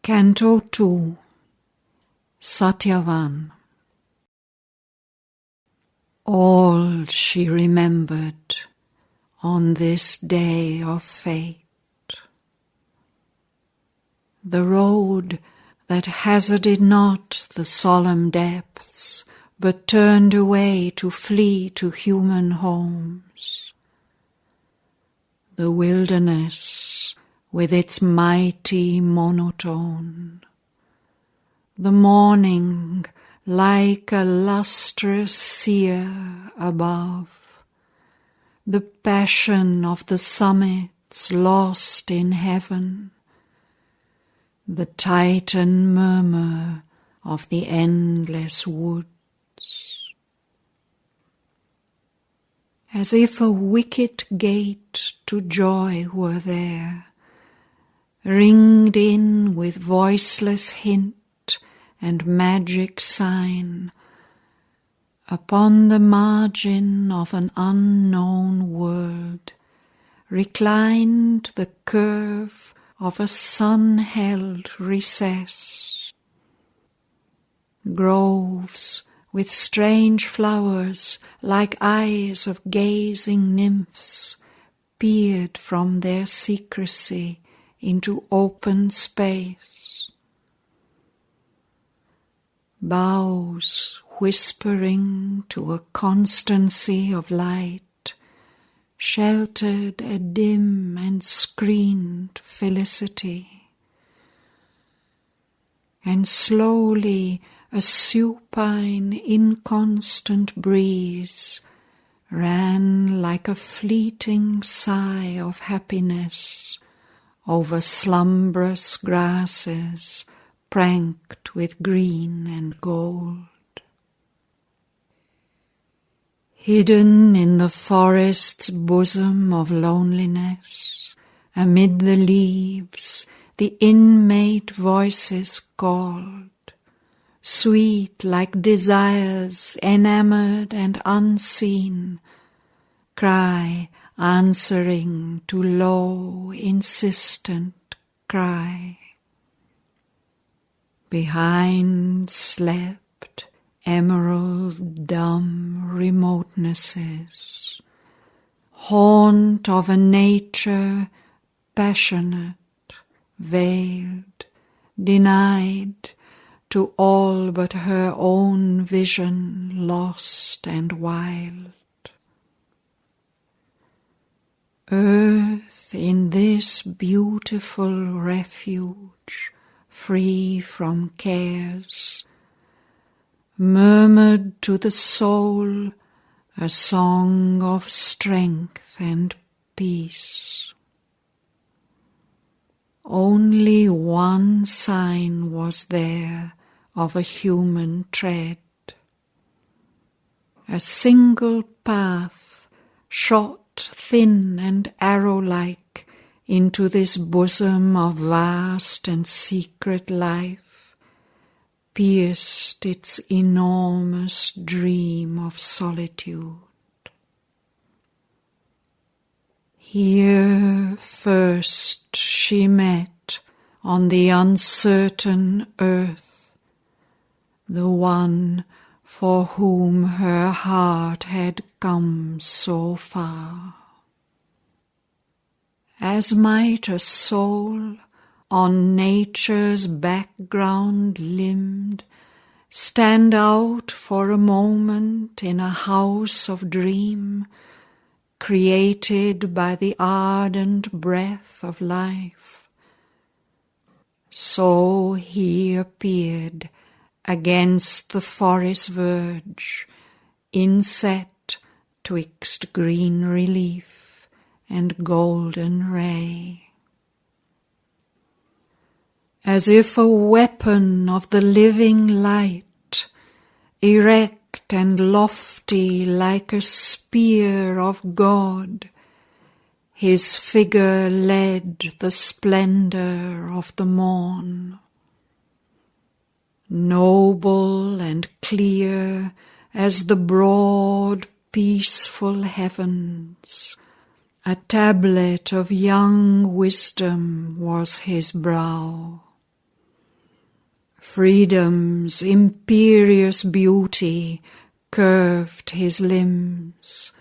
Canto 2. Shraddhavan. All she remembered on this day of fate. The road that hazarded not the solemn depths, but turned away to flee to human homes. The wilderness with its mighty monotone. The morning like a lustrous seer above. The passion of the summits lost in heaven. The Titan murmur of the endless woods. As if a wicket gate to joy were there, ringed in with voiceless hint and magic sign, upon the margin of an unknown world, reclined the curve of a sun-held recess. Groves with strange flowers like eyes of gazing nymphs peered from their secrecy into open space. Boughs whispering to a constancy of light sheltered a dim and screened felicity. And slowly a supine, inconstant breeze ran like a fleeting sigh of happiness over slumbrous grasses pranked with green and gold. Hidden in the forest's bosom of loneliness, amid the leaves the inmate voices called, sweet like desires enamoured and unseen, cry answering to low, insistent cry. Behind slept emerald dumb remotenesses, haunt of a nature passionate, veiled, denied, to all but her own vision lost and wild. Earth in this beautiful refuge, free from cares, murmured to the soul a song of strength and peace. Only one sign was there of a human tread. A single path shot thin and arrow-like into this bosom of vast and secret life, pierced its enormous dream of solitude. Here first she met on the uncertain earth the one for whom her heart had come so far. As might a soul on nature's background limned stand out for a moment in a house of dream, created by the ardent breath of life, so he appeared against the forest verge, inset twixt green relief and golden ray. As if a weapon of the living light, erect and lofty like a spear of God, his figure led the splendor of the morn. Noble and clear as the broad, peaceful heavens, a tablet of young wisdom was his brow. Freedom's imperious beauty curved his limbs.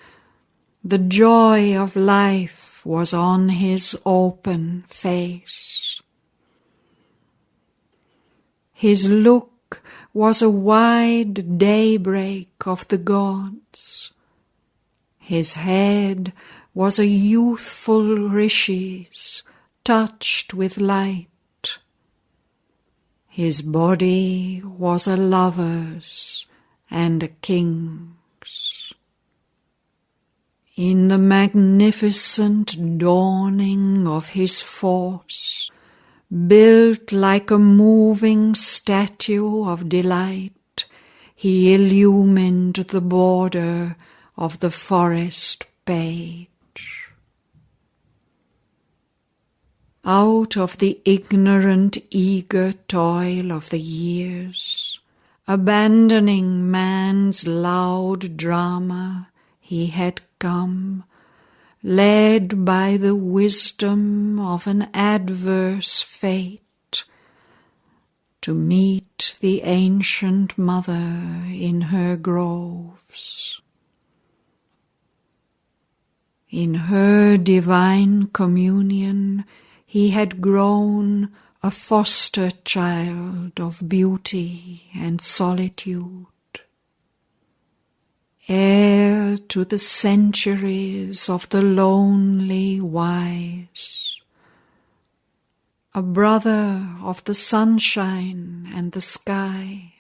The joy of life was on his open face. His look was a wide daybreak of the gods. His head was a youthful rishi's, touched with light. His body was a lover's and a king's. In the magnificent dawning of his force, built like a moving statue of delight, he illumined the border of the forest page. Out of the ignorant, eager toil of the years, abandoning man's loud drama, he had come, led by the wisdom of an adverse fate, to meet the ancient mother in her groves. In her divine communion he had grown a foster child of beauty and solitude, heir to the centuries of the lonely wise, a brother of the sunshine and the sky,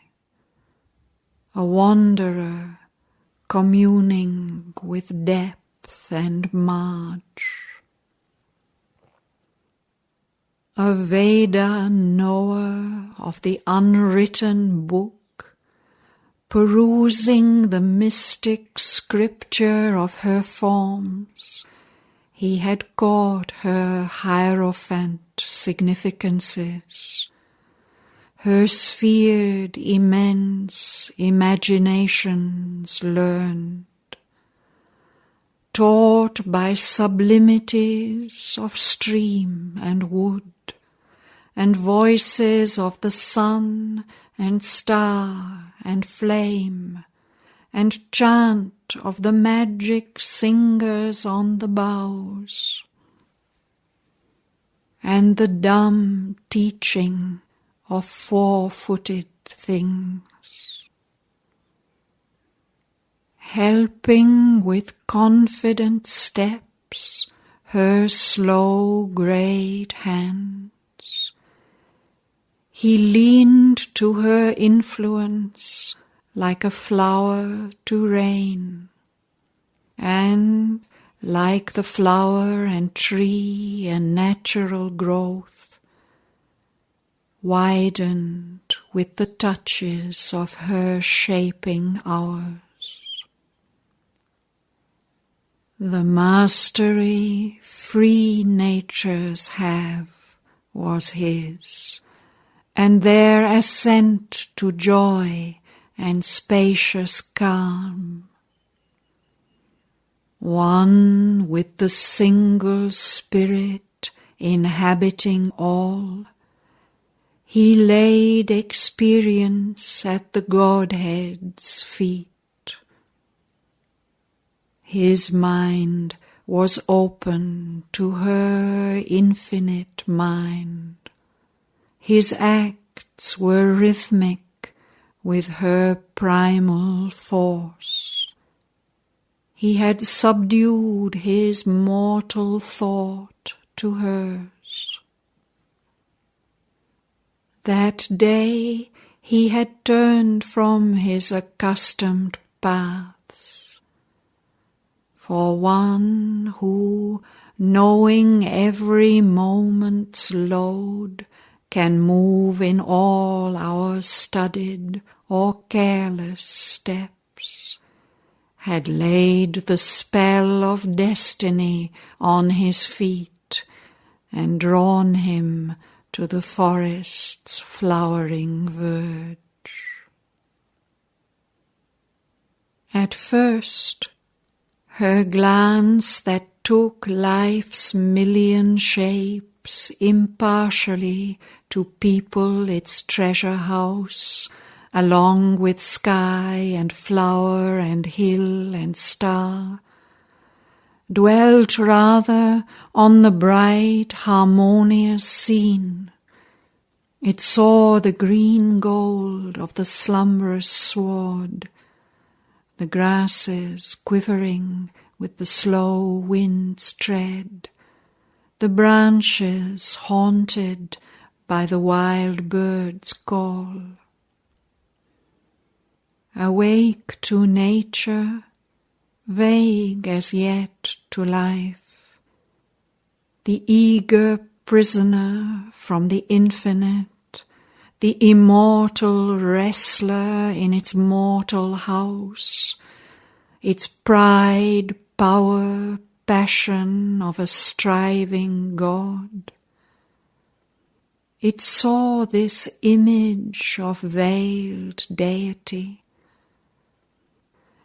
a wanderer communing with depth and marge, a Veda knower of the unwritten book, perusing the mystic scripture of her forms, he had caught her hierophant significances, her sphered immense imaginations learned, taught by sublimities of stream and wood, and voices of the sun and star and flame, and chant of the magic singers on the boughs, and the dumb teaching of four-footed things, helping with confident steps her slow great hands. He leaned to her influence like a flower to rain, and like the flower and tree and natural growth, widened with the touches of her shaping hours. The mastery free natures have was his, and their ascent to joy and spacious calm. One with the single spirit inhabiting all, he laid experience at the Godhead's feet. His mind was open to her infinite mind. His acts were rhythmic with her primal force. He had subdued his mortal thought to hers. That day he had turned from his accustomed paths. For one who, knowing every moment's load, can move in all our studied or careless steps, had laid the spell of destiny on his feet and drawn him to the forest's flowering verge. At first, her glance that took life's million shapes steps impartially to people its treasure house, along with sky and flower and hill and star, dwelt rather on the bright harmonious scene. It saw the green gold of the slumberous sward, the grasses quivering with the slow wind's tread, the branches haunted by the wild bird's call. Awake to nature, vague as yet to life, the eager prisoner from the infinite, the immortal wrestler in its mortal house, its pride, power, passion of a striving God. It saw this image of veiled deity,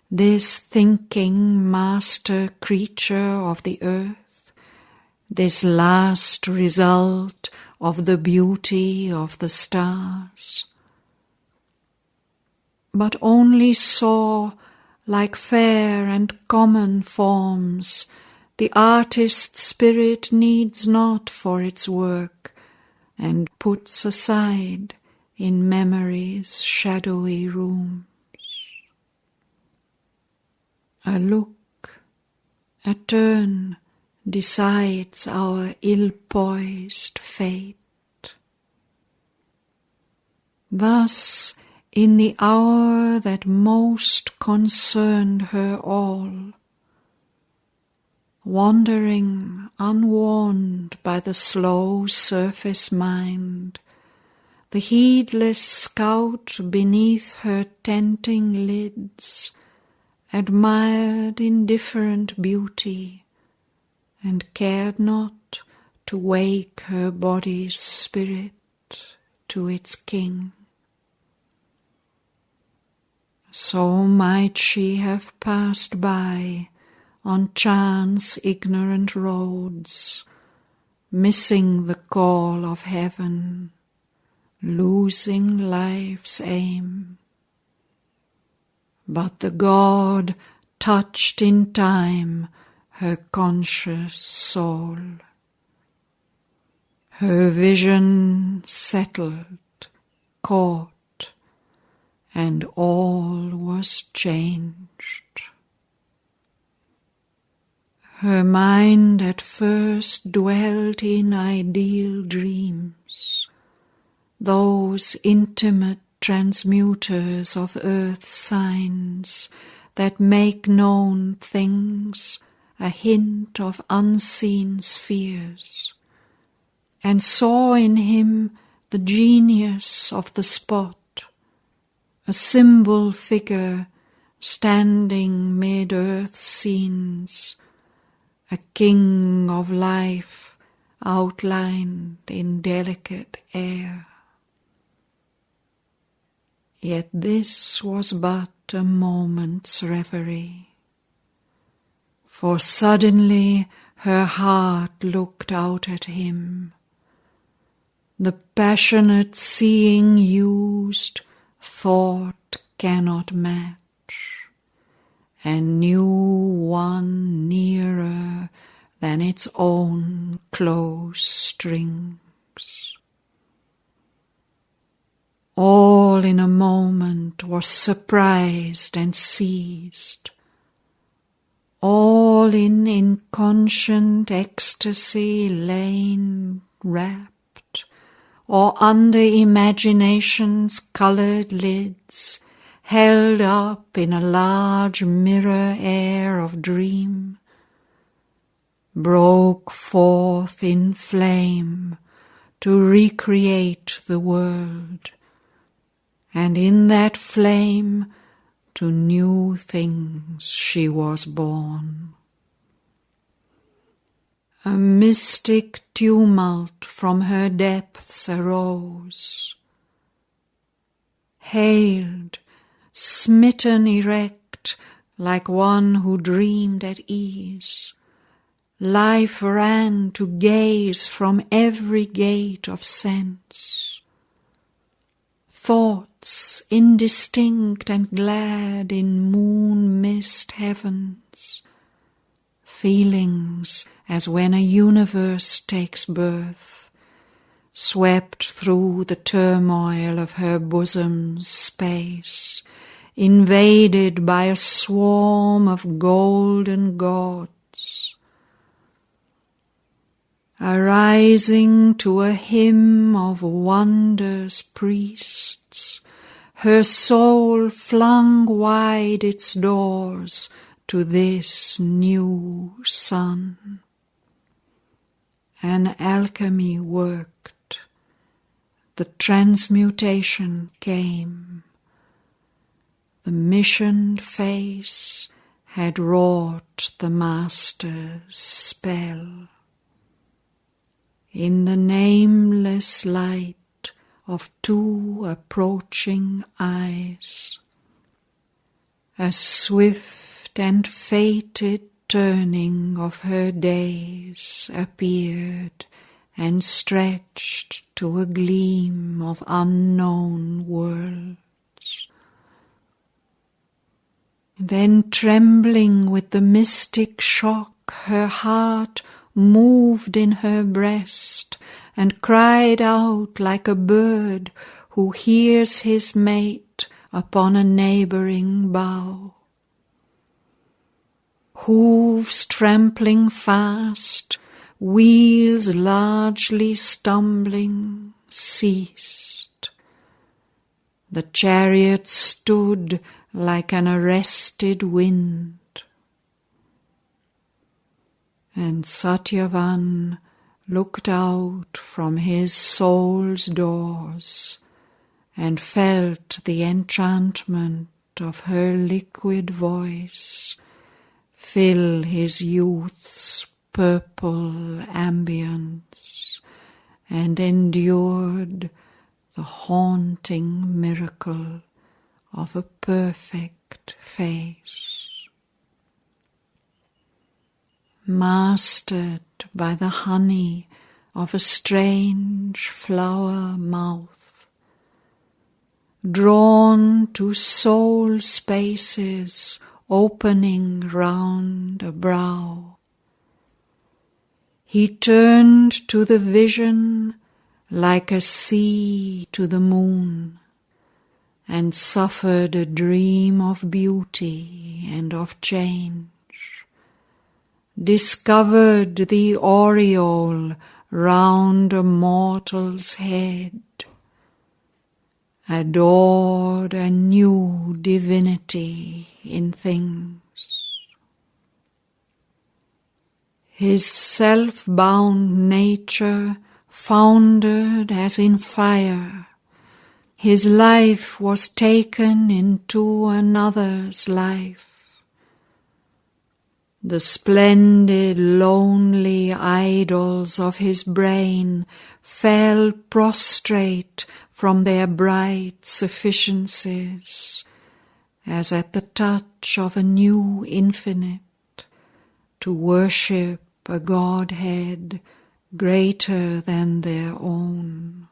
this thinking master creature of the earth, this last result of the beauty of the stars, but only saw, like fair and common forms, the artist's spirit needs not for its work, and puts aside in memory's shadowy rooms. A look, a turn, decides our ill-poised fate. Thus, in the hour that most concerned her all, wandering unwarned by the slow surface mind, the heedless scout beneath her tenting lids admired indifferent beauty, and cared not to wake her body's spirit to its king. So might she have passed by on chance ignorant roads, missing the call of heaven, losing life's aim. But the God touched in time her conscious soul. Her vision settled, caught, and all was changed. Her mind at first dwelt in ideal dreams, those intimate transmuters of earth's signs that make known things, a hint of unseen spheres, and saw in him the genius of the spot, a symbol figure standing mid earth's scenes, a king of life outlined in delicate air. Yet this was but a moment's reverie, for suddenly her heart looked out at him. The passionate seeing used thought cannot match, and knew one nearer than its own close strings. All in a moment was surprised and seized, all in inconscient ecstasy lain wrapped, or under imagination's coloured lids, held up in a large mirror air of dream, broke forth in flame to recreate the world, and in that flame to new things she was born. A mystic tumult from her depths arose, hailed, smitten erect like one who dreamed at ease, life ran to gaze from every gate of sense. Thoughts indistinct and glad in moon-mist heavens, feelings as when a universe takes birth, swept through the turmoil of her bosom's space, invaded by a swarm of golden gods. Arising to a hymn of wonders priests, her soul flung wide its doors to this new sun. An alchemy worked, the transmutation came. The missioned face had wrought the master's spell. In the nameless light of two approaching eyes, a swift and fated turning of her days appeared and stretched to a gleam of unknown worlds. Then, trembling with the mystic shock, her heart moved in her breast and cried out like a bird who hears his mate upon a neighboring bough. Hooves trampling fast, wheels largely stumbling, ceased. The chariot stood like an arrested wind. And Satyavan looked out from his soul's doors and felt the enchantment of her liquid voice fill his youth's purple ambience, and endured the haunting miracle of a perfect face. Mastered by the honey of a strange flower mouth, drawn to soul spaces opening round a brow, he turned to the vision like a sea to the moon, and suffered a dream of beauty and of change, discovered the aureole round a mortal's head, adored a new divinity in things. His self-bound nature foundered as in fire. His life was taken into another's life. The splendid, lonely idols of his brain fell prostrate from their bright sufficiencies, as at the touch of a new infinite, to worship a Godhead greater than their own.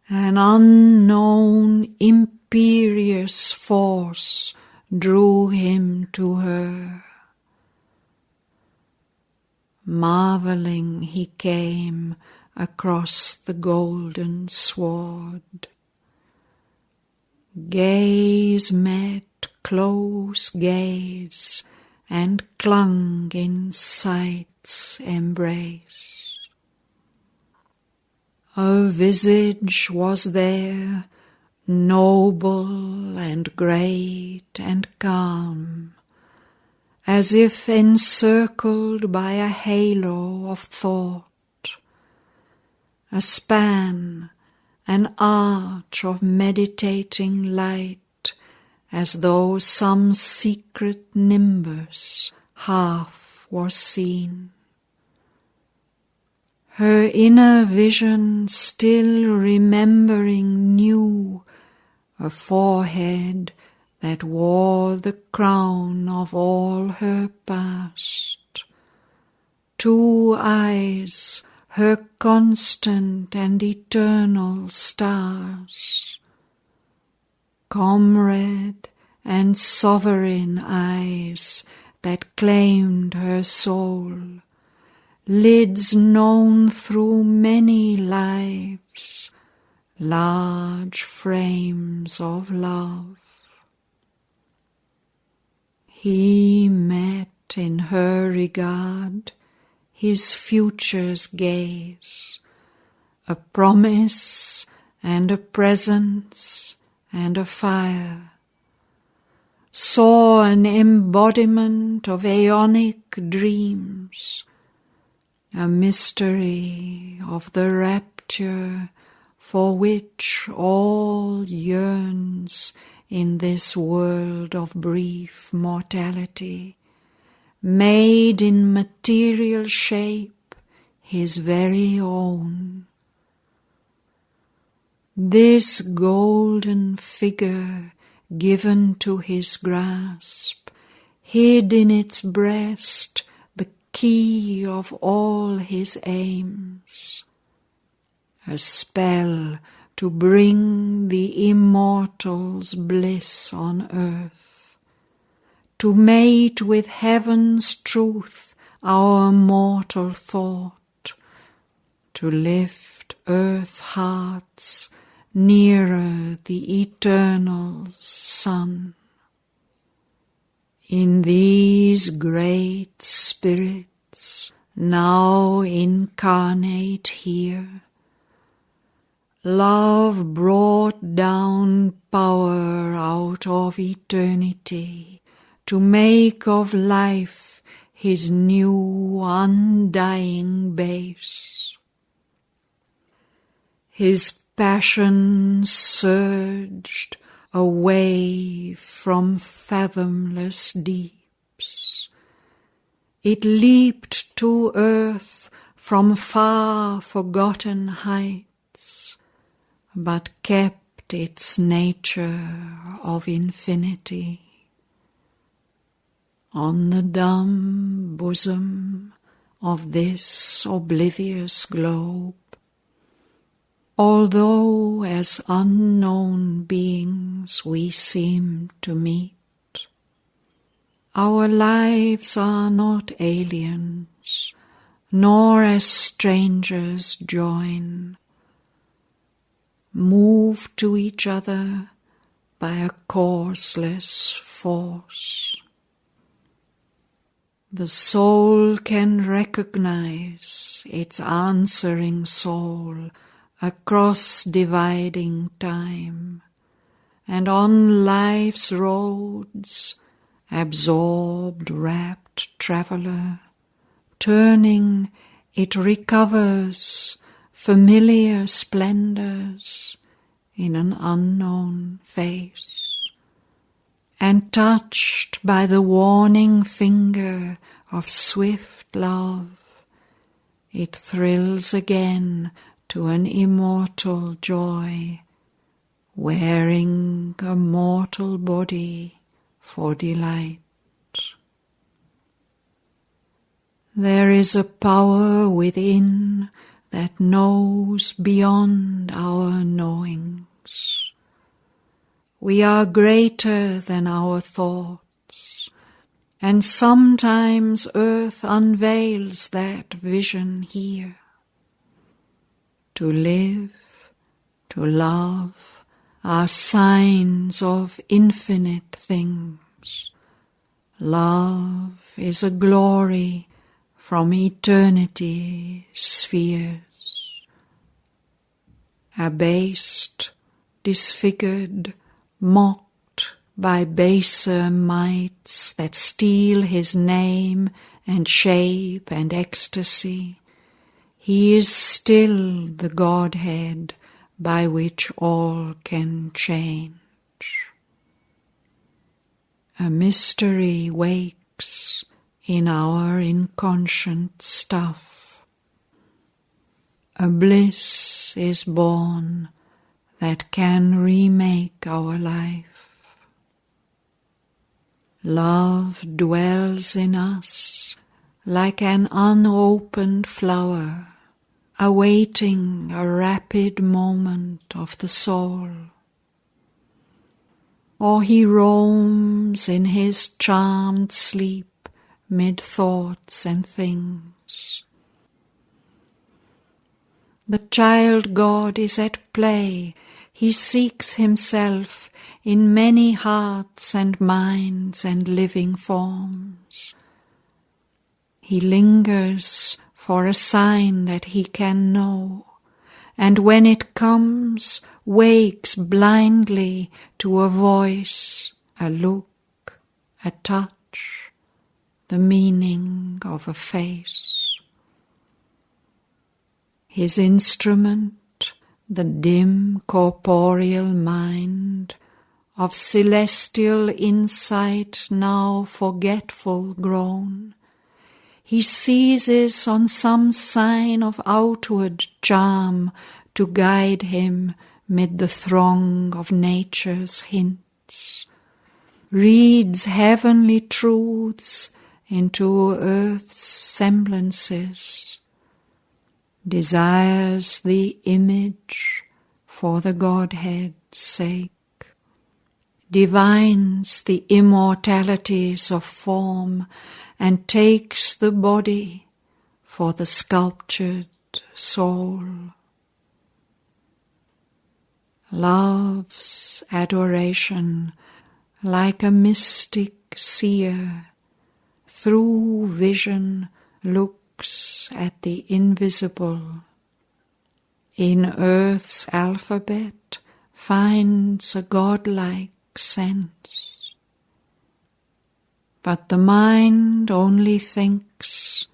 An unknown, imperious force drew him to her. Marveling he came across the golden sward. Gaze met close gaze and clung in sight's embrace. A visage was there, noble and great and calm, as if encircled by a halo of thought, a span, an arch of meditating light, as though some secret nimbus half was seen. Her inner vision still remembering knew a forehead that wore the crown of all her past, 2 eyes, her constant and eternal stars. Comrade and sovereign eyes that claimed her soul, lids known through many lives, large frames of love. He met in her regard his future's gaze, a promise and a presence and a fire, saw an embodiment of aeonic dreams, a mystery of the rapture for which all yearns in this world of brief mortality, made in material shape his very own. This golden figure given to his grasp, hid in its breast the key of all his aims, a spell to bring the immortal's bliss on earth, to mate with heaven's truth our mortal thought, to lift earth hearts nearer the Eternal's Son. In these great spirits now incarnate here, love brought down power out of eternity to make of life his new undying base. His passion surged away from fathomless deeps. It leaped to earth from far forgotten heights, but kept its nature of infinity. On the dumb bosom of this oblivious globe, although as unknown beings we seem to meet, our lives are not aliens, nor as strangers join, moved to each other by a causeless force. The soul can recognize its answering soul across dividing time, and on life's roads, absorbed, rapt traveller, turning, it recovers familiar splendors in an unknown face, and touched by the warning finger of swift love, it thrills again to an immortal joy, wearing a mortal body for delight. There is a power within that knows beyond our knowings. We are greater than our thoughts, and sometimes earth unveils that vision here. To live, to love, are signs of infinite things. Love is a glory from eternity's spheres. Abased, disfigured, mocked by baser mights that steal his name and shape and ecstasy, he is still the Godhead by which all can change. A mystery wakes in our inconscient stuff. A bliss is born that can remake our life. Love dwells in us, like an unopened flower, awaiting a rapid moment of the soul. Or he roams in his charmed sleep mid thoughts and things. The child God is at play. He seeks himself in many hearts and minds and living forms. He lingers for a sign that he can know, and when it comes, wakes blindly to a voice, a look, a touch, the meaning of a face. His instrument, the dim corporeal mind, of celestial insight now forgetful grown, he seizes on some sign of outward charm to guide him mid the throng of nature's hints, reads heavenly truths into earth's semblances, desires the image for the Godhead's sake, divines the immortalities of form, and takes the body for the sculptured soul. Love's adoration, like a mystic seer, through vision looks at the invisible. In earth's alphabet finds a godlike sense. But the mind only thinks,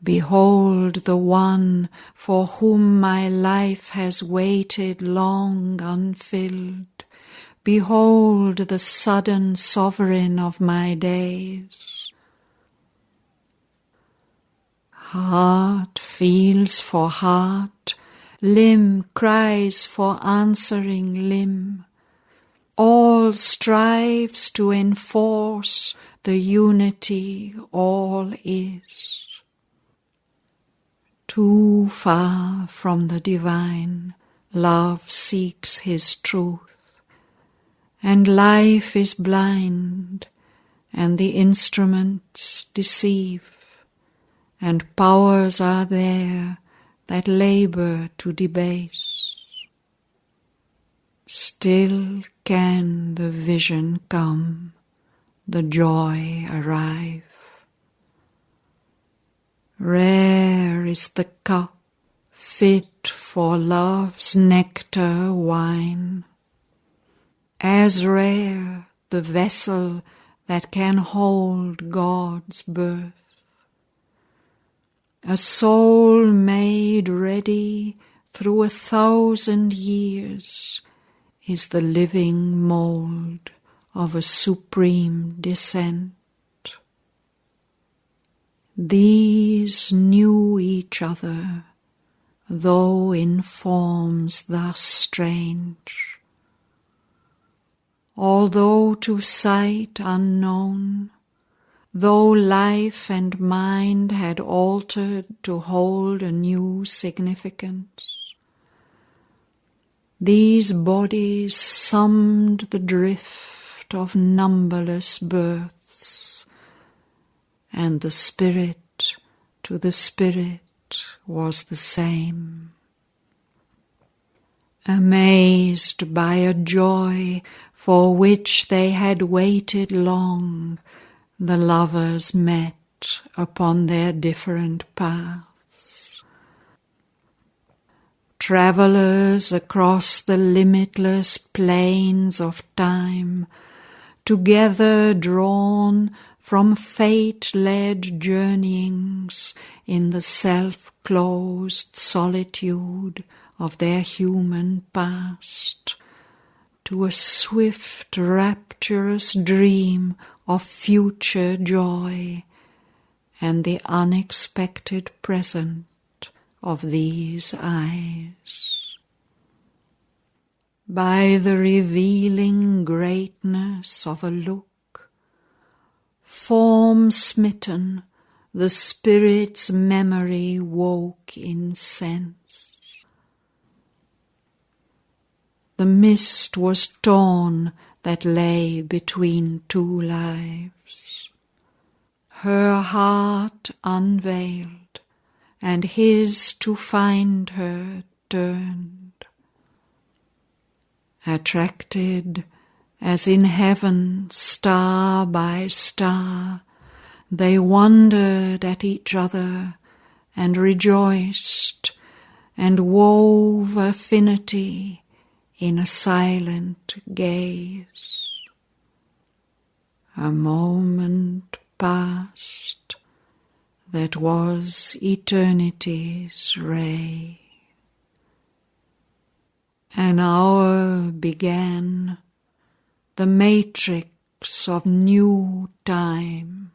behold the one for whom my life has waited long unfilled. Behold the sudden sovereign of my days. Heart feels for heart, limb cries for answering limb. All strives to enforce the unity all is. Too far from the divine, love seeks his truth, and life is blind, and the instruments deceive, and powers are there that labor to debase. Still can the vision come, the joy arrive. Rare is the cup fit for love's nectar wine, as rare the vessel that can hold God's birth. A soul made ready through 1,000 years is the living mould of a supreme descent. These knew each other, though in forms thus strange. Although to sight unknown, though life and mind had altered to hold a new significance, these bodies summed the drift of numberless births, and the spirit to the spirit was the same. Amazed by a joy for which they had waited long, the lovers met upon their different paths. Travellers across the limitless plains of time, together drawn from fate-led journeyings in the self-closed solitude of their human past, to a swift, rapturous dream of future joy and the unexpected present of these eyes. By the revealing greatness of a look, form-smitten, the spirit's memory woke in sense. The mist was torn that lay between two lives. Her heart unveiled, and his to find her turned. Attracted as in heaven, star by star, they wondered at each other and rejoiced and wove affinity in a silent gaze. A moment passed that was eternity's ray. An hour began, the matrix of new time.